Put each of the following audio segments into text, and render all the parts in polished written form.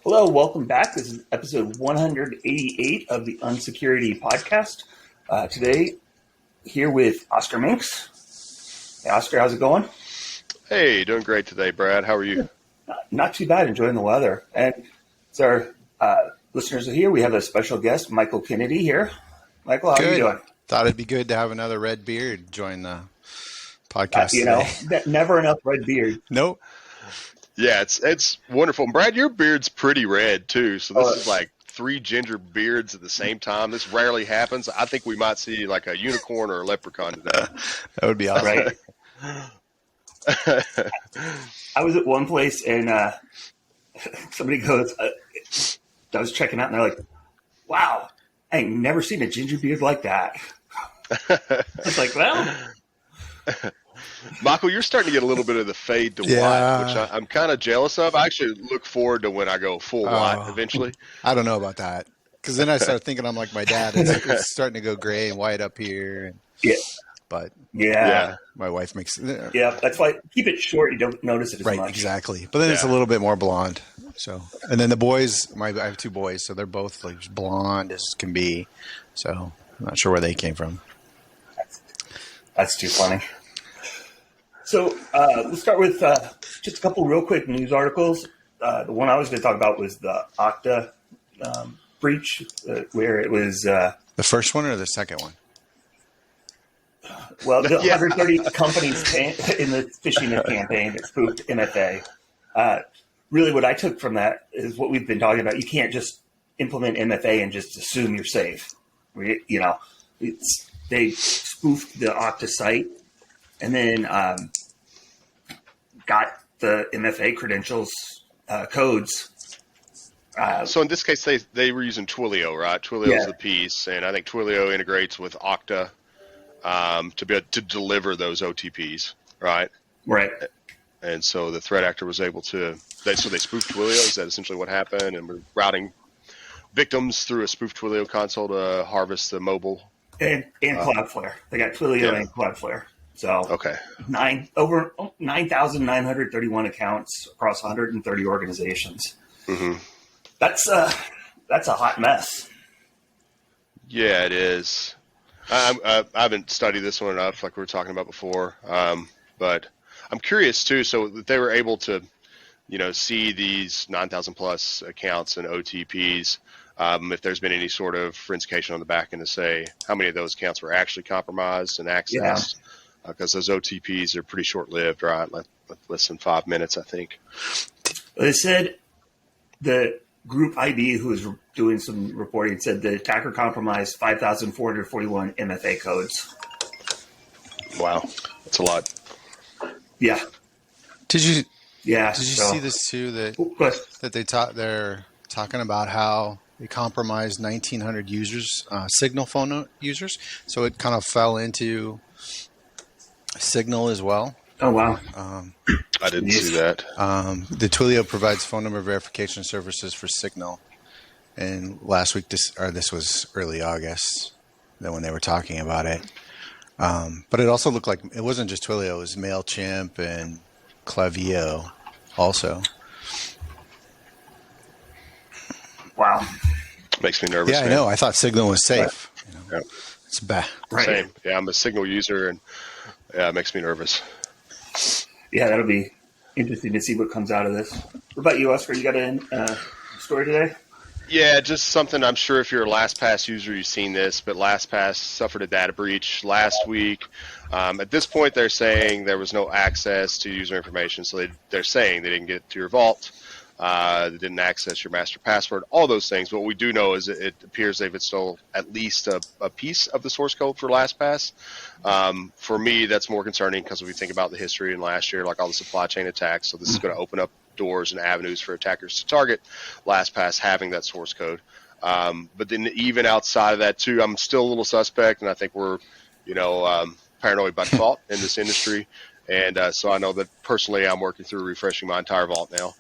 Hello, welcome back. This is episode 188 of the Unsecurity Podcast. Today, here with Oscar Minks. Hey, Oscar, how's it going? Hey, doing great today, Brad. How are you? Not too bad, enjoying the weather. And as our listeners are here, we have a special guest, Michael Kennedy here. Michael, how are you doing? Thought it'd be good to have another red beard join the podcast today. Never enough red beard. Nope. Yeah, it's wonderful. And Brad, your beard's pretty red too. So this is like three ginger beards at the same time. This rarely happens. I think we might see like a unicorn or a leprechaun today. That would be awesome. Right. I was at one place and somebody goes, I was checking out and they're like, wow, I ain't never seen a ginger beard like that. I was like, well. Michael, you're starting to get a little bit of the fade to white, which I'm kind of jealous of. I actually look forward to when I go full white eventually. I don't know about that. Because then I start thinking I'm like my dad. It's starting to go gray and white up here. Yeah. But my wife makes yeah, that's why keep it short. You don't notice it as much. Right, exactly. But then it's a little bit more blonde. So, and then the boys, I have two boys, so they're both like blonde as can be. So I'm not sure where they came from. That's too funny. So we'll start with just a couple real quick news articles. The one I was going to talk about was the Okta breach, where it was the first one or the second one. Well, the 130 companies in the phishing campaign that spoofed MFA. Really, what I took from that is what we've been talking about. You can't just implement MFA and just assume you're safe. They spoofed the Okta site and then got the MFA credentials codes. So in this case, they were using Twilio, right? Twilio is the piece, and I think Twilio integrates with Okta to be able to deliver those OTPs, right? Right. And so the threat actor was able to. They spoofed Twilio. Is that essentially what happened? And we're routing victims through a spoofed Twilio console to harvest the mobile. And Cloudflare. They got Twilio and Cloudflare. So over 9,931 accounts across 130 organizations. Mm-hmm. That's a hot mess. Yeah, it is. I haven't studied this one enough, like we were talking about before. But I'm curious too. So that they were able to, see these 9,000 plus accounts and OTPs. If there's been any sort of forensication on the back end to say how many of those accounts were actually compromised and accessed, because those OTPs are pretty short-lived, right? Like less than 5 minutes, I think. They said the group IB, who was doing some reporting, said the attacker compromised 5,441 MFA codes. Wow, that's a lot. Yeah. Did you Yeah. Did you see this too? That they're talking about how they compromised 1,900 users, Signal phone users. So it kind of fell into Signal as well. Oh wow! I didn't see that. The Twilio provides phone number verification services for Signal, and last week this was early August, when they were talking about it. But it also looked like it wasn't just Twilio; it was Mailchimp and Klaviyo also. Wow. Makes me nervous. Yeah, man. I know. I thought Signal was safe. Yeah. It's bad. Right. Same. Yeah, I'm a Signal user, and it makes me nervous. Yeah, that'll be interesting to see what comes out of this. What about you, Oscar? You got a story today? Yeah, just something I'm sure if you're a LastPass user, you've seen this, but LastPass suffered a data breach last week. At this point, they're saying there was no access to user information, so they're saying they didn't get to your vault. They didn't access your master password, all those things. What we do know is it appears they've installed at least a piece of the source code for LastPass. For me, that's more concerning because if we think about the history in last year, like all the supply chain attacks, so this is going to open up doors and avenues for attackers to target LastPass having that source code. But then even outside of that too, I'm still a little suspect, and I think we're, paranoid by default in this industry. And so I know that personally I'm working through refreshing my entire vault now.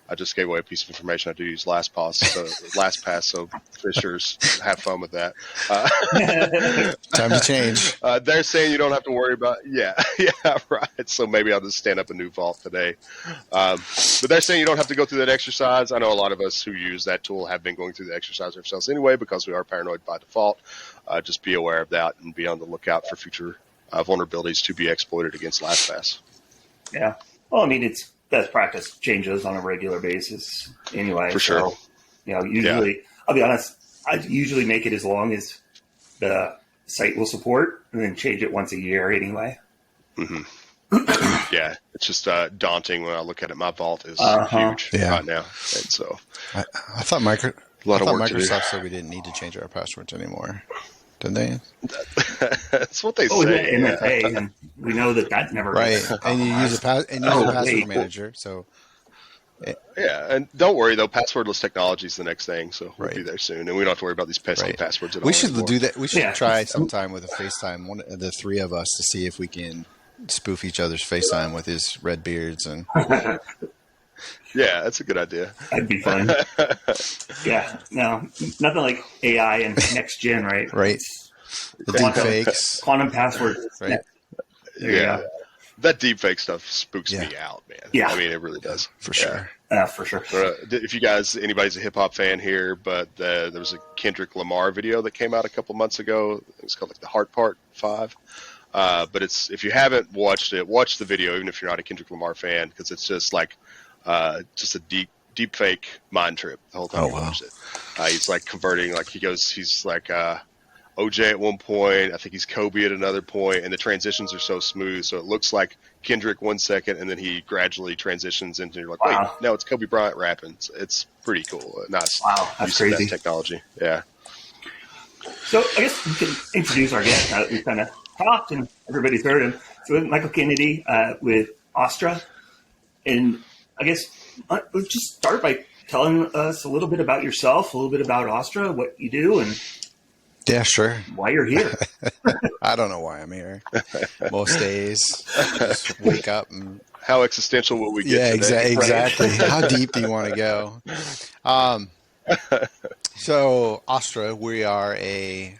I just gave away a piece of information. I do use LastPass, so fishers have fun with that. Time to change. They're saying you don't have to worry about, yeah, right. So maybe I'll just stand up a new vault today. But they're saying you don't have to go through that exercise. I know a lot of us who use that tool have been going through the exercise ourselves anyway because we are paranoid by default. Just be aware of that and be on the lookout for future vulnerabilities to be exploited against LastPass. Yeah. Well, I mean, it's best practice changes on a regular basis anyway. For sure. So, usually, I'll be honest, I usually make it as long as the site will support and then change it once a year anyway. Mm-hmm. Yeah. It's just daunting when I look at it. My vault is huge right now. And so I thought Microsoft said we didn't need to change our passwords anymore. Didn't they? That's what they say. MFA, and we know that never right. And you use a password manager, so yeah. And don't worry though, passwordless technology is the next thing, so we'll be there soon, and we don't have to worry about these pesky passwords at all. We should anymore. do that. We should try sometime with a FaceTime, one of the three of us, to see if we can spoof each other's FaceTime with his red beards and. Yeah, that's a good idea. That'd be fun. Yeah, no, nothing like AI and next gen, right? Right. The deep fakes. Quantum password. Right. Yeah. That deep fake stuff spooks me out, man. Yeah. I mean, it really does. For sure. For sure. If you guys, anybody's a hip hop fan here, but there was a Kendrick Lamar video that came out a couple months ago. It was called like the Heart Part 5. But if you haven't watched it, watch the video, even if you're not a Kendrick Lamar fan, because it's just like, just a deep fake mind trip the whole time you watch it. He's like converting, like he's like OJ at one point, I think he's Kobe at another point, and the transitions are so smooth, so it looks like Kendrick 1 second, and then he gradually transitions into, you're like, wait, no, it's Kobe Bryant rapping. It's pretty cool. Nice. Wow, that's crazy. That technology. Yeah. So I guess we can introduce our guest. We kind of talked, and everybody's heard him. So we have Michael Kennedy with Ostra, and I guess let's just start by telling us a little bit about yourself, a little bit about Ostra, what you do, and sure, why you're here. I don't know why I'm here. Most days, just wake up and how existential will we get? Yeah, exactly. How deep do you want to go? So Ostra, we are a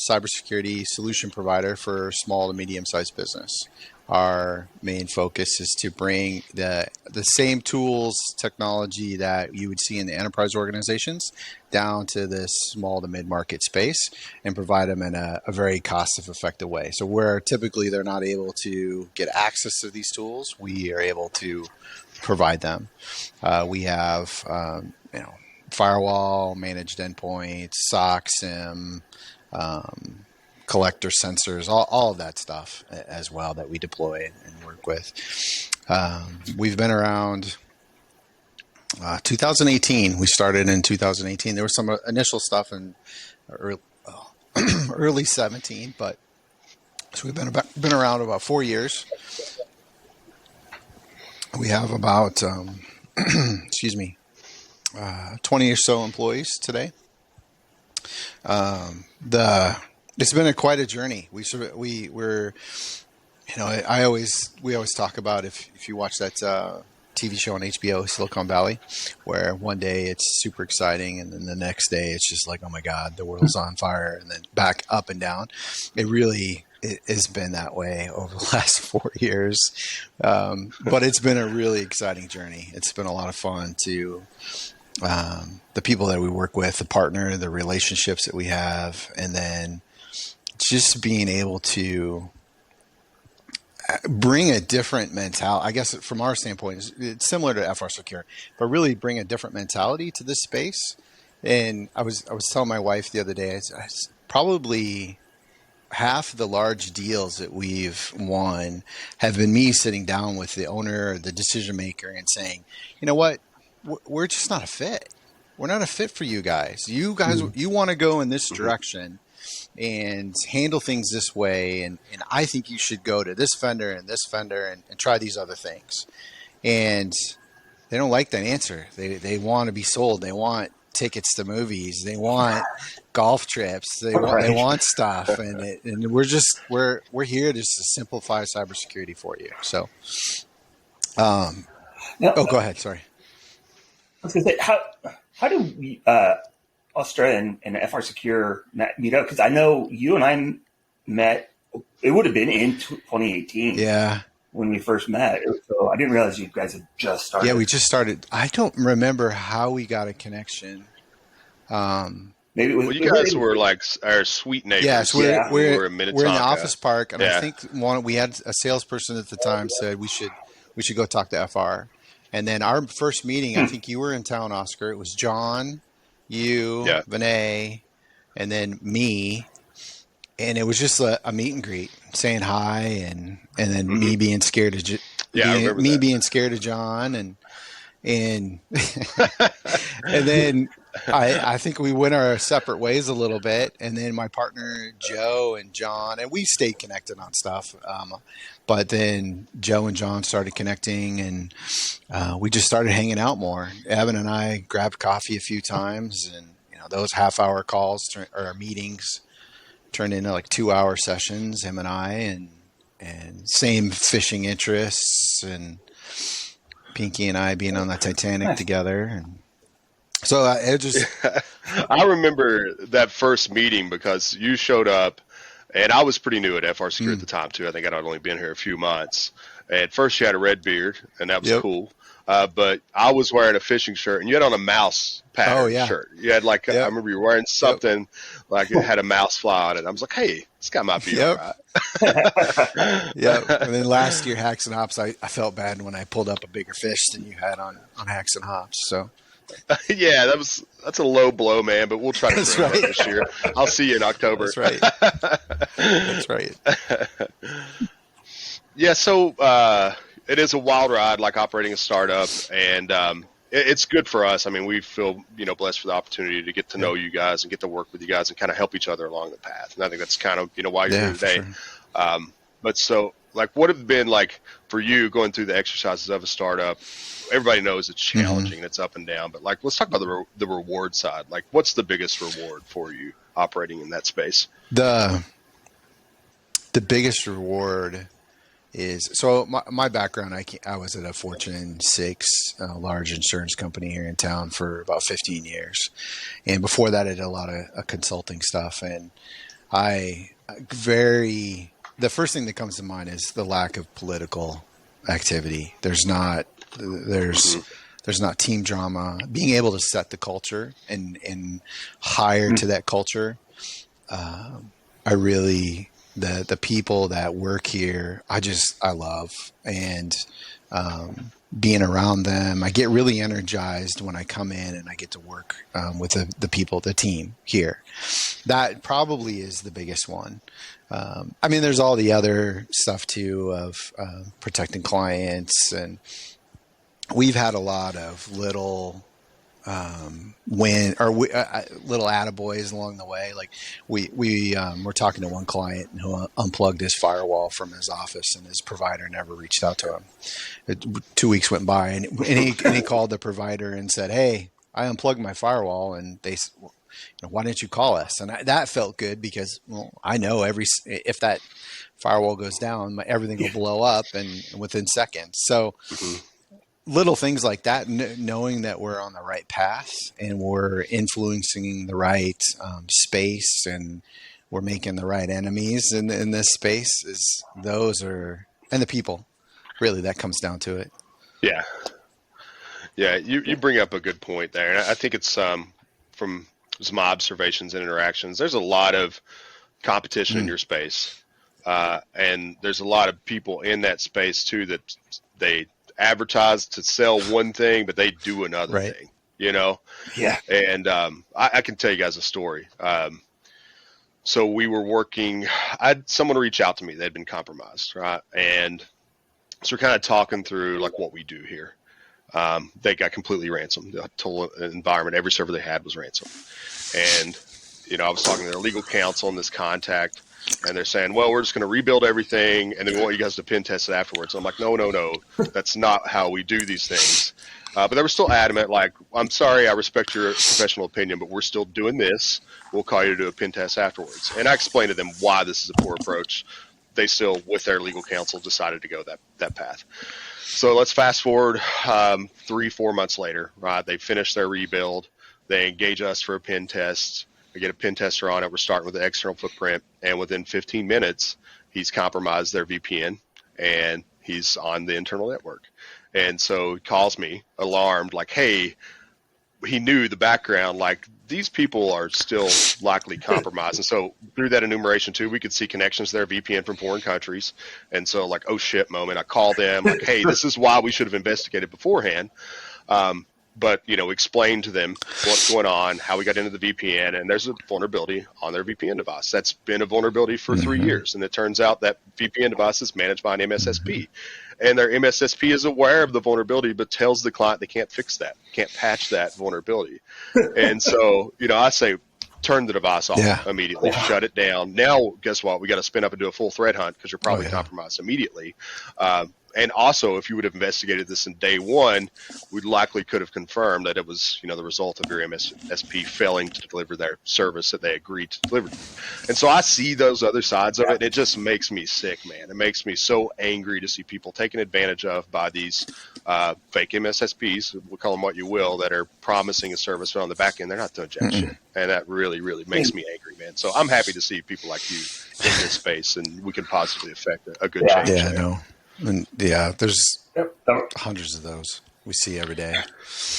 cybersecurity solution provider for small to medium-sized business. Our main focus is to bring the same tools, technology that you would see in the enterprise organizations down to this small to mid-market space and provide them in a very cost-effective way. So where typically they're not able to get access to these tools, we are able to provide them. We have firewall, managed endpoints, SOC, SIM, collector sensors, all of that stuff as well that we deploy and work with. We've been around 2018. We started in 2018. There was some initial stuff in early 17, but so we've been around about 4 years. We have about 20 or so employees today. It's been quite a journey. We always talk about if you watch that TV show on HBO, Silicon Valley, where one day it's super exciting and then the next day it's just like, oh my God, the world's on fire, and then back up and down. It has been that way over the last 4 years. But it's been a really exciting journey. It's been a lot of fun to the people that we work with, the partner, the relationships that we have, and then just being able to bring a different mentality. I guess from our standpoint, it's similar to FRSecure, but really bring a different mentality to this space. And I was telling my wife the other day, I probably half the large deals that we've won have been me sitting down with the owner or the decision maker and saying, you know what, we're just not a fit. We're not a fit for you guys. You want to go in this direction and handle things this way. And I think you should go to this vendor and try these other things. And they don't like that answer. They want to be sold. They want tickets to movies. They want golf trips. They want stuff. And we're here just to simplify cybersecurity for you. So, go ahead. Sorry. was going to say, how do we, Ostra and FRSecure meet up? Because I know you and I met, it would have been in 2018. Yeah. When we first met. So I didn't realize you guys had just started. Yeah, we just started. I don't remember how we got a connection. Maybe it was, well, you guys were like our sweet neighbors. Yes, we're in the office park, and I think we had a salesperson at the time said we should go talk to FR. And then our first meeting, I think you were in town, Oscar. It was John, you, Vinay, and then me. And it was just a meet and greet, saying hi, and then me being scared of being scared of John, and and then I think we went our separate ways a little bit, and then my partner Joe and John, and we stayed connected on stuff, but then Joe and John started connecting, and we just started hanging out more. Evan and I grabbed coffee a few times, and those half-hour calls or meetings turned into like 2-hour sessions, him and I, and same fishing interests, and Pinky and I being on the Titanic together. And so it just... I remember that first meeting because you showed up, and I was pretty new at FRSecure at the time too. I think I'd only been here a few months. At first you had a red beard, and that was cool. But I was wearing a fishing shirt, and you had on a mouse pattern shirt. You had like, I remember you were wearing something like it had a mouse fly on it. I was like, hey, this guy might be all right. And then last year, Hacks and Hops, I felt bad when I pulled up a bigger fish than you had on Hacks and Hops. So yeah, that's a low blow, man, but we'll try to grow it this year. I'll see you in October. That's right. That's right. Yeah, so it is a wild ride, like operating a startup, and it's good for us. I mean, we feel blessed for the opportunity to get to know you guys and get to work with you guys and kind of help each other along the path. And I think that's kind of why you're here today. Sure. But so, like, what have been like for you going through the exercises of a startup? Everybody knows it's challenging and it's up and down, but like, let's talk about the reward side. Like, what's the biggest reward for you operating in that space? The biggest reward is, so my background, I was at a Fortune 6 large insurance company here in town for about 15 years. And before that, I did a lot of consulting stuff. And the first thing that comes to mind is the lack of political activity. There's not team drama. Being able to set the culture and hire to that culture. The people that work here, I love, and being around them. I get really energized when I come in and I get to work with the people, the team here. That probably is the biggest one. I mean, there's all the other stuff too of protecting clients, and we've had a lot of little little attaboys along the way. Like we're talking to one client who unplugged his firewall from his office, and his provider never reached out to him. 2 weeks went by, and he called the provider and said, "Hey, I unplugged my firewall," and they said, "Why didn't you call us?" And that felt good because, I know if that firewall goes down, everything will blow up and within seconds. So. Little things like that, knowing that we're on the right path and we're influencing the right space and we're making the right enemies in this space, and the people, really, that comes down to it. Yeah. Yeah. You bring up a good point there. And I think it's from my observations and interactions, there's a lot of competition in your space. And there's a lot of people in that space too, that they advertise to sell one thing, but they do another thing, Yeah. And I can tell you guys a story. So we were working, I had someone reach out to me. They'd been compromised, right? And so we're kind of talking through like what we do here. They got completely ransomed. The total environment, every server they had was ransomed. And, I was talking to their legal counsel and this contact, and they're saying, well, we're just going to rebuild everything, and then we want you guys to pen test it afterwards. So I'm like, no. That's not how we do these things. But they were still adamant, like, I'm sorry, I respect your professional opinion, but we're still doing this. We'll call you to do a pen test afterwards. And I explained to them why this is a poor approach. they still, with their legal counsel, decided to go that path. So let's fast forward 3-4 months later, right? They finish their rebuild. They engage us for a pen test. We get a pen tester on it. We're starting with the external footprint. And within 15 minutes, he's compromised their VPN and he's on the internal network. And so he calls me alarmed, like, hey, he knew the background, like, these people are still likely compromised. And so through that enumeration too, we could see connections to their VPN from foreign countries. And so like, oh shit moment, I called them like, hey, this is why we should have investigated beforehand. But, explain to them what's going on, how we got into the VPN, and there's a vulnerability on their VPN device. That's been a vulnerability for 3 years. And it turns out that VPN device is managed by an MSSP. And their MSSP is aware of the vulnerability, but tells the client they can't fix that, can't patch that vulnerability. And so, I say, turn the device off immediately, shut it down. Now, guess what? We got to spin up and do a full threat hunt because you're probably compromised immediately. And also, if you would have investigated this in day one, we likely could have confirmed that it was, the result of your MSSP failing to deliver their service that they agreed to deliver. And so I see those other sides of it, and it just makes me sick, man. It makes me so angry to see people taken advantage of by these fake MSSPs, we'll call them what you will, that are promising a service, but on the back end, they're not doing jack shit. And that really, really makes me angry, man. So I'm happy to see people like you in this space, and we can positively affect a good change. Yeah, I know. And there's hundreds of those we see every day.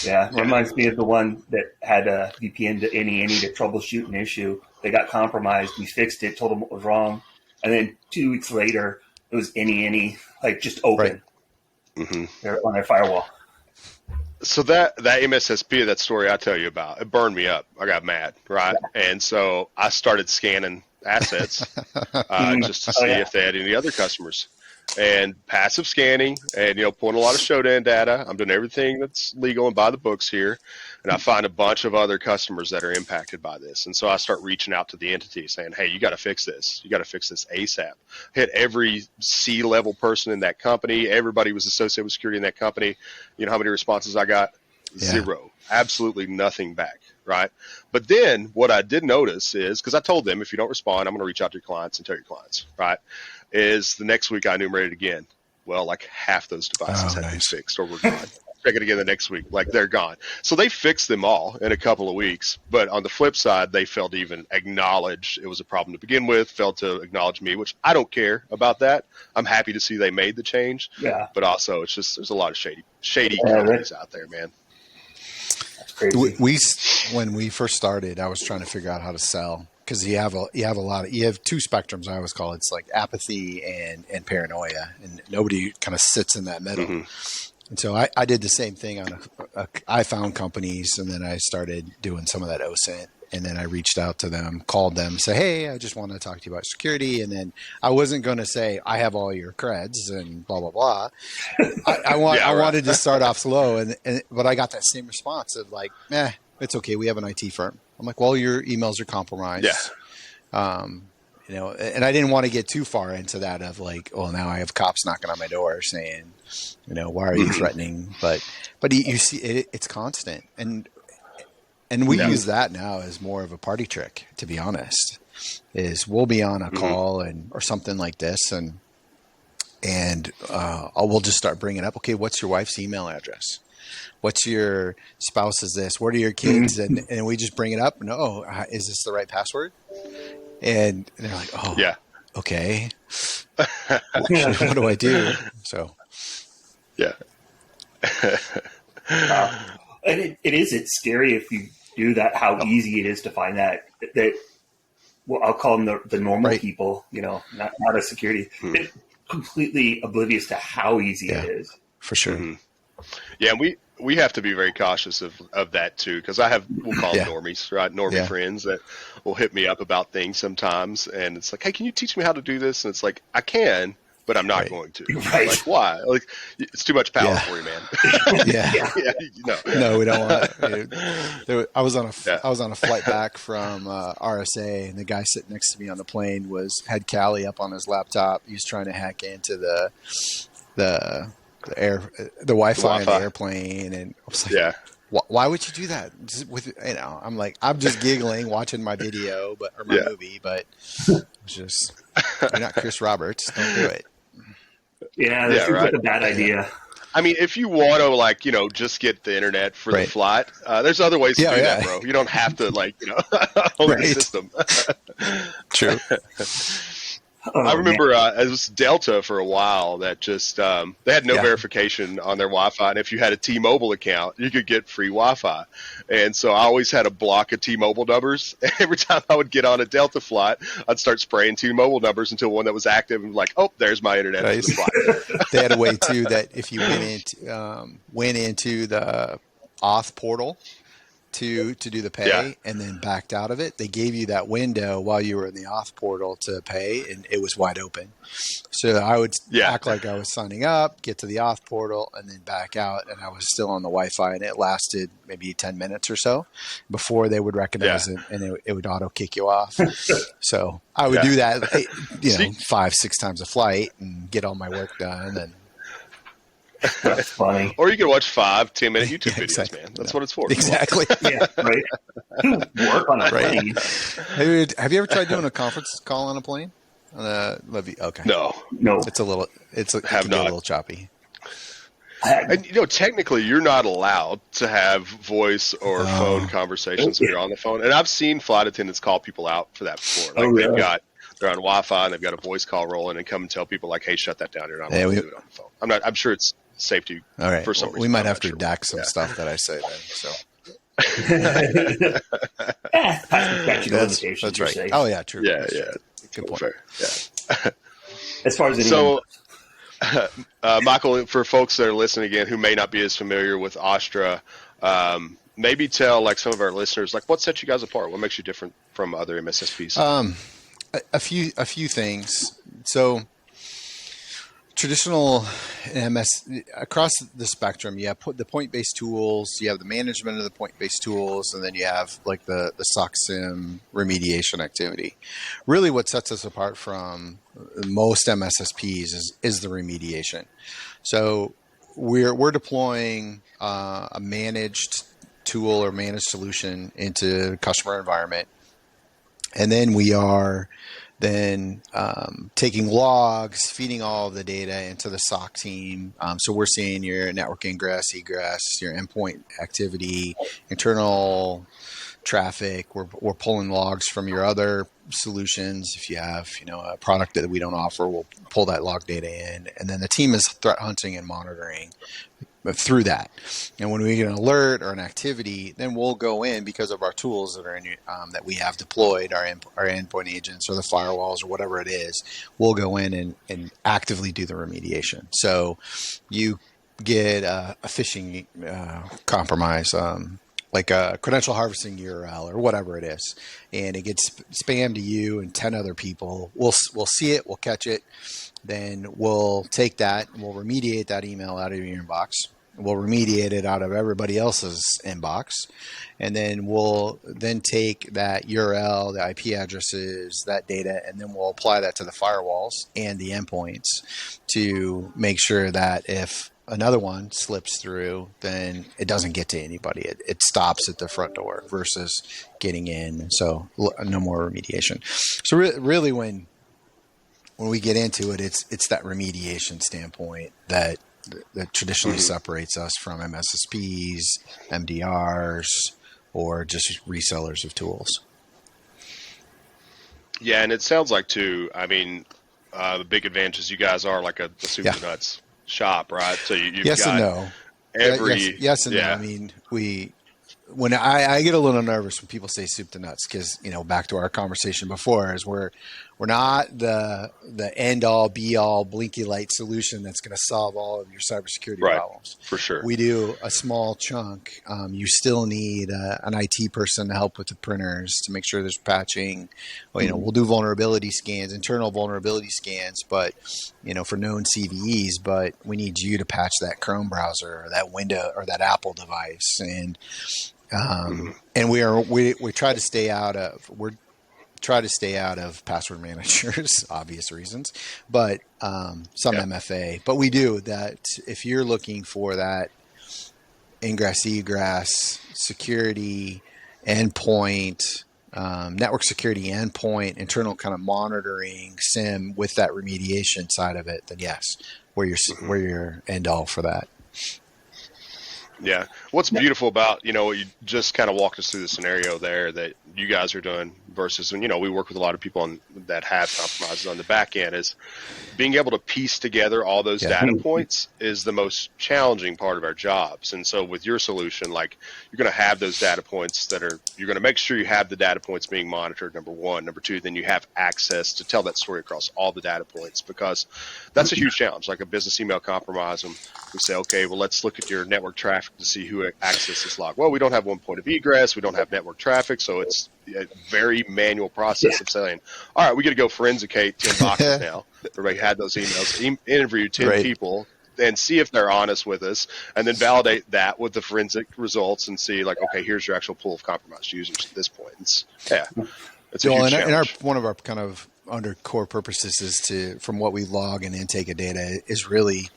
Yeah, it reminds me of the one that had a VPN to any to troubleshoot an issue. They got compromised. We fixed it, told them what was wrong, and then 2 weeks later, it was any like just open on their firewall. So that MSSP, that story I tell you about, it burned me up. I got mad, right? And so I started scanning assets just to see if they had any other customers. And passive scanning and, pulling a lot of showdown data. I'm doing everything that's legal and by the books here. And I find a bunch of other customers that are impacted by this. And so I start reaching out to the entity saying, hey, you got to fix this. You got to fix this ASAP. Hit every C-level person in that company. Everybody was associated with security in that company. You know how many responses I got? Zero. Absolutely nothing back. Right. But then what I did notice is, because I told them, if you don't respond, I'm going to reach out to your clients and tell your clients. Right. Is the next week I enumerated again. Well, like half those devices had been fixed or were gone. Check it again the next week. Like they're gone. So they fixed them all in a couple of weeks. But on the flip side, they failed to even acknowledge it was a problem to begin with, failed to acknowledge me, which I don't care about that. I'm happy to see they made the change. Yeah. But also it's just, there's a lot of shady companies out there, man. Crazy. When we first started, I was trying to figure out how to sell because you have two spectrums. I always call it. It's like apathy and paranoia, and nobody kind of sits in that middle. And so I did the same thing on I found companies, and then I started doing some of that OSINT. And then I reached out to them, called them, say, hey, I just want to talk to you about security. And then I wasn't going to say, I have all your creds and blah, blah, blah. I wanted to start off slow. But I got that same response of like, it's okay. We have an IT firm. I'm like, well, your emails are compromised. Yeah. And I didn't want to get too far into that of like, oh, now I have cops knocking on my door saying, why are you threatening? But you see, it's constant. And we use that now as more of a party trick, to be honest, is we'll be on a call or something like this. And we'll just start bringing up, okay, what's your wife's email address? What's your spouse's this? What are your kids? And we just bring it up. No, is this the right password? And they're like, oh, yeah, okay. What do I do? So, yeah. And it's scary if you do that, how easy it is to find that well, I'll call them the normal people, not a security, completely oblivious to how easy it is. For sure. Yeah, we have to be very cautious of that too, because we'll call them normies, right? Normie friends that will hit me up about things sometimes, and it's like, hey, can you teach me how to do this? And it's like, I can, but I'm not going to. Right. Like, why? Like, it's too much power for you, man. No, we don't want it. I was on a flight back from RSA, and the guy sitting next to me on the plane had Kali up on his laptop. He was trying to hack into the Wi-Fi in the airplane, and I was like, why would you do that? I'm like, I'm just giggling, watching my video, or my movie, but It's just, you're not Chris Roberts. Don't do it. Yeah, that seems like a bad idea. I mean, if you want to, like, just get the internet for the flight, there's other ways to do that, bro. You don't have to, like, own the system. True. I remember it was Delta for a while that just they had no verification on their Wi-Fi, and if you had a T-Mobile account, you could get free Wi-Fi. And so I always had a block of T-Mobile numbers. Every time I would get on a Delta flight, I'd start spraying T-Mobile numbers until one that was active, and like, oh, there's my internet for the flight. They had a way too that if you went into the auth portal to do the pay and then backed out of it, they gave you that window while you were in the auth portal to pay, and it was wide open. So I would act like I was signing up, get to the auth portal, and then back out, and I was still on the Wi-Fi, and it lasted maybe 10 minutes or so before they would recognize it, and it would auto kick you off. So I would do that 5-6 times a flight and get all my work done. And that's funny. Or you can watch 5-10 minute YouTube videos, man. That's what it's for. Exactly. Yeah, right. Work on a plane. Have you ever tried doing a conference call on a plane? Okay. No. It's a little choppy. And technically, you're not allowed to have voice or phone conversations when you're on the phone. And I've seen flight attendants call people out for that before. Like they're on Wi-Fi and they've got a voice call rolling and come and tell people like, "Hey, shut that down. You're not allowed to do it on the phone." I'm sure it's safety. All right. For some reason. We might have to redact some stuff that I say then. So. That's right. Safe. Oh yeah, true. Yeah. Good point. Fair. Yeah. As far as Michael, for folks that are listening again who may not be as familiar with Ostra, maybe tell like some of our listeners like what sets you guys apart. What makes you different from other MSSPs? A few things. So traditional MS across the spectrum, you have the point-based tools, you have the management of the point-based tools, and then you have like the SOC SIM remediation activity. Really what sets us apart from most MSSPs is the remediation. So we're deploying a managed tool or managed solution into customer environment. And then we are taking logs, feeding all of the data into the SOC team. So we're seeing your network ingress, egress, your endpoint activity, internal traffic. We're pulling logs from your other solutions. If you have, a product that we don't offer, we'll pull that log data in. And then the team is threat hunting and monitoring through that. And when we get an alert or an activity, then we'll go in because of our tools that are in that we have deployed, our endpoint agents or the firewalls or whatever it is, we'll go in and actively do the remediation. So you get a phishing compromise, like a credential harvesting URL or whatever it is, and it gets spammed to you and 10 other people. We'll see it, we'll catch it, then we'll take that and we'll remediate that email out of your inbox. We'll remediate it out of everybody else's inbox, and then we'll take that URL, the IP addresses, that data, and then we'll apply that to the firewalls and the endpoints to make sure that if another one slips through, then it doesn't get to anybody. It stops at the front door versus getting in. So no more remediation. So really when we get into it, it's that remediation standpoint that traditionally separates us from MSSPs, MDRs, or just resellers of tools. Yeah, and it sounds like too, I mean, the big advantage is you guys are like a soup to nuts shop, right? So you've yes got and no. Yes and no. I mean, when I get a little nervous when people say soup to nuts, because back to our conversation before, is we're not the end all be all blinky light solution that's going to solve all of your cybersecurity problems. For sure, we do a small chunk. You still need an IT person to help with the printers to make sure there's patching. We'll do vulnerability scans, internal vulnerability scans, but for known CVEs. But we need you to patch that Chrome browser or that Windows or that Apple device, and we try to stay out of password managers, obvious reasons, but some MFA. But we do that if you're looking for that ingress, egress, security, endpoint, network security endpoint, internal kind of monitoring, SIM with that remediation side of it, then yes, we're your end all for that. Yeah. What's beautiful about, you just kind of walked us through the scenario there that you guys are doing versus when, we work with a lot of people that have compromises on the back end is being able to piece together all those data points is the most challenging part of our jobs. And so with your solution, like you're going to have those data points you're going to make sure you have the data points being monitored, number one. Number two, then you have access to tell that story across all the data points because that's a huge challenge. Like a business email compromise, we say, okay, well, let's look at your network traffic to see who accessed this log. Well, we don't have one point of egress. We don't have network traffic. So it's a very manual process of saying, all right, we got to go forensicate 10 boxes now. Everybody had those emails, interview 10 people and see if they're honest with us and then validate that with the forensic results and see like, okay, here's your actual pool of compromised users at this point. It's a huge challenge. One of our kind of under core purposes is from what we log and intake of data is really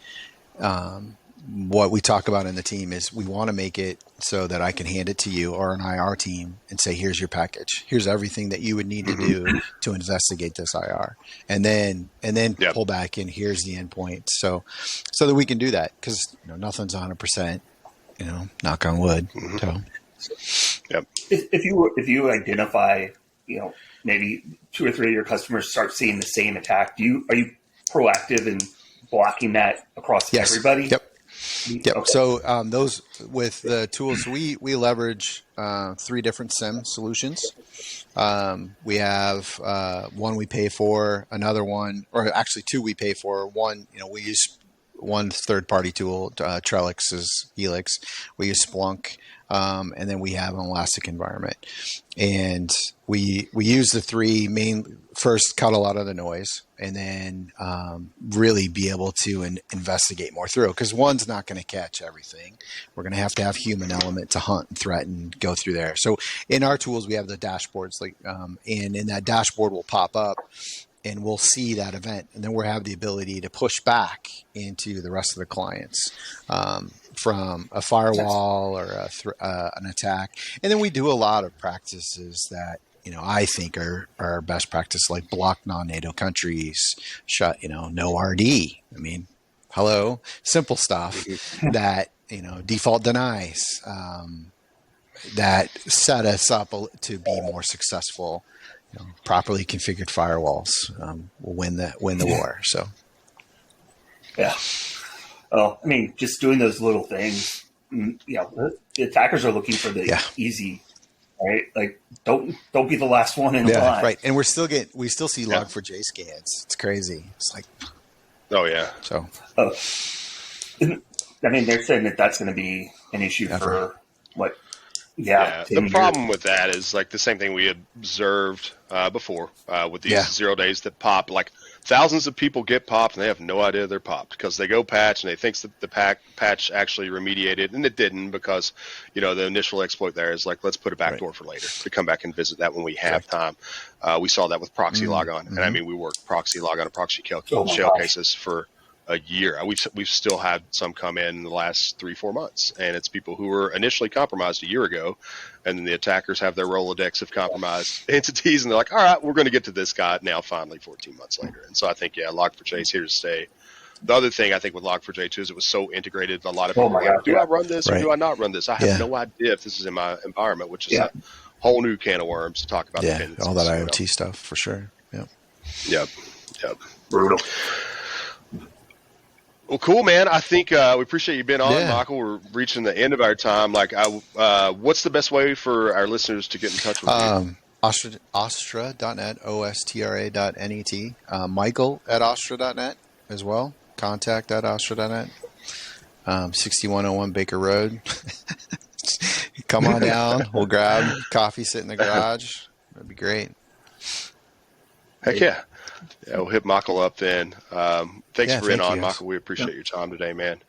what we talk about in the team is we want to make it so that I can hand it to you or an IR team and say, here's your package. Here's everything that you would need to do to investigate this IR. And then pull back in, here's the endpoint. So that we can do that because nothing's 100%, knock on wood. So. If you identify, maybe 2 or 3 of your customers start seeing the same attack, are you proactive in blocking that across everybody? Yep. Okay. So those with the tools we leverage 3 different SIM solutions. We have one we pay for, another one, or actually 2 we pay for. One, we use one third-party tool, Trellix's Helix. We use Splunk, and then we have an Elastic environment. And we use the 3 main. First, cut a lot of the noise, and then really be able to investigate more through. Because one's not going to catch everything. We're going to have human element to hunt and threaten, go through there. So in our tools, we have the dashboards, and in that dashboard will pop up, and we'll see that event, and then we'll have the ability to push back into the rest of the clients from a firewall or an attack. And then we do a lot of practices that I think are best practice, like block non-NATO countries, shut, no RD. I mean, hello, simple stuff that, default denies, that set us up to be more successful. Properly configured firewalls will win the war. So, yeah. Well, I mean, just doing those little things. The attackers are looking for the easy. Right, like don't be the last one in line. Right, and we still see Log4j scans. It's crazy. It's like, oh yeah. So, I mean, they're saying that's going to be an issue for what? Yeah. The problem with that is like the same thing we observed before with these 0 days that pop. Like thousands of people get popped and they have no idea they're popped because they go patch and they think that the patch actually remediated and it didn't because the initial exploit there is like, let's put a backdoor for later to come back and visit that when we have time. We saw that with proxy logon, and I mean we worked proxy logon and proxy shell cases for a year. We've still had some come in the last 3-4 months, and it's people who were initially compromised a year ago, and then the attackers have their Rolodex of compromised entities, and they're like, all right, we're going to get to this guy now finally 14 months later. And so I think, Log4j is here to stay. The other thing I think with Log4j too is it was so integrated. A lot of people are like, do I run this or do I not run this? I have no idea if this is in my environment, which is a whole new can of worms to talk about. All that IoT stuff for sure. Yep. Brutal. Well, cool, man. I think we appreciate you being on, Michael. We're reaching the end of our time. Like, what's the best way for our listeners to get in touch with you? Ostra.net, ostra.net. Michael at ostra.net as well. Contact at ostra.net. 6101 Baker Road. Come on down. We'll grab coffee, sit in the garage. That'd be great. Heck yeah. We'll hit Michael up then. Thanks for being on, Michael. We appreciate your time today, man.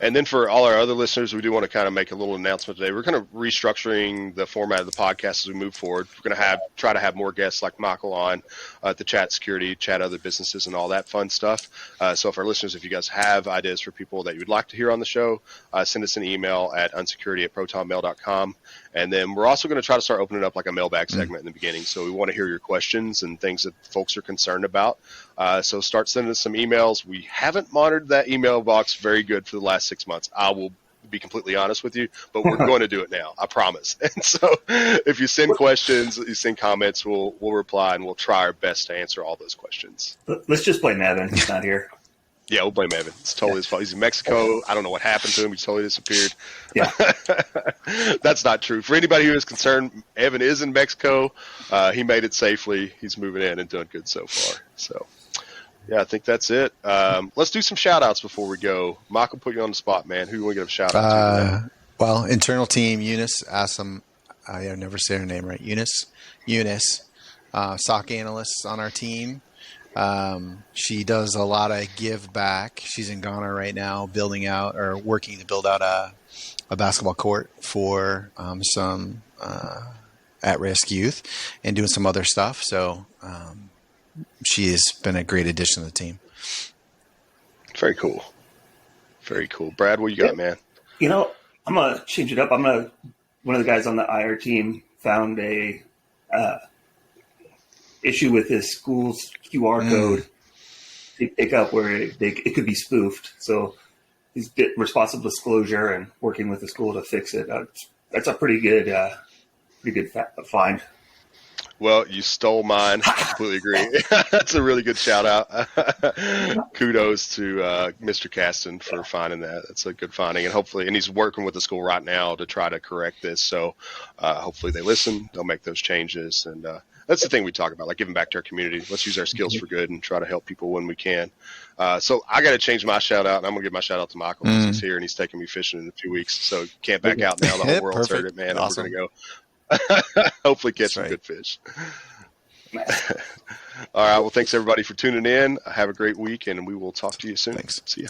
And then for all our other listeners, we do want to kind of make a little announcement today. We're kind of restructuring the format of the podcast as we move forward. We're going to try to have more guests like Michael on to chat security, chat other businesses, and all that fun stuff. So if our listeners, if you guys have ideas for people that you would like to hear on the show, send us an email at unsecurity@protonmail.com. And then we're also going to try to start opening up like a mailbag segment in the beginning. So we want to hear your questions and things that folks are concerned about. So start sending us some emails. We haven't monitored that email box very good for the last 6 months. I will be completely honest with you, but we're going to do it now. I promise. And so if you send questions, you send comments, we'll reply, and we'll try our best to answer all those questions. Let's just blame Evan. He's not here. Yeah, we'll blame Evan. It's totally his fault. He's in Mexico. I don't know what happened to him. He totally disappeared. Yeah. That's not true. For anybody who is concerned, Evan is in Mexico. He made it safely. He's moving in and doing good so far. So, yeah, I think that's it. Let's do some shout-outs before we go. Michael, put you on the spot, man. Who do you want to give a shout-out to? Well, internal team, Eunice, awesome. I never say her name right. Eunice, SOC analyst on our team. She does a lot of give back. She's in Ghana right now, working to build out a basketball court for some at-risk youth and doing some other stuff. So she has been a great addition to the team. Very cool. Very cool. Brad, what you got, man? You know, I'm going to change it up. one of the guys on the IR team found a issue with his school's QR code to pick up where it could be spoofed. So he's responsible disclosure and working with the school to fix it. That's a pretty good find. Well, you stole mine. I completely agree. That's a really good shout out. Kudos to Mr. Caston for finding that. That's a good finding, and he's working with the school right now to try to correct this. So hopefully they listen, they'll make those changes, and that's the thing we talk about, like giving back to our community. Let's use our skills for good and try to help people when we can. So I got to change my shout out, and I'm gonna give my shout out to Michael because he's here and he's taking me fishing in a few weeks. So can't back out now. The whole world's heard it, man. Awesome. And we're gonna go. Hopefully catch some good fish. All right. Well, thanks everybody for tuning in. Have a great week, and we will talk to you soon. Thanks. See ya.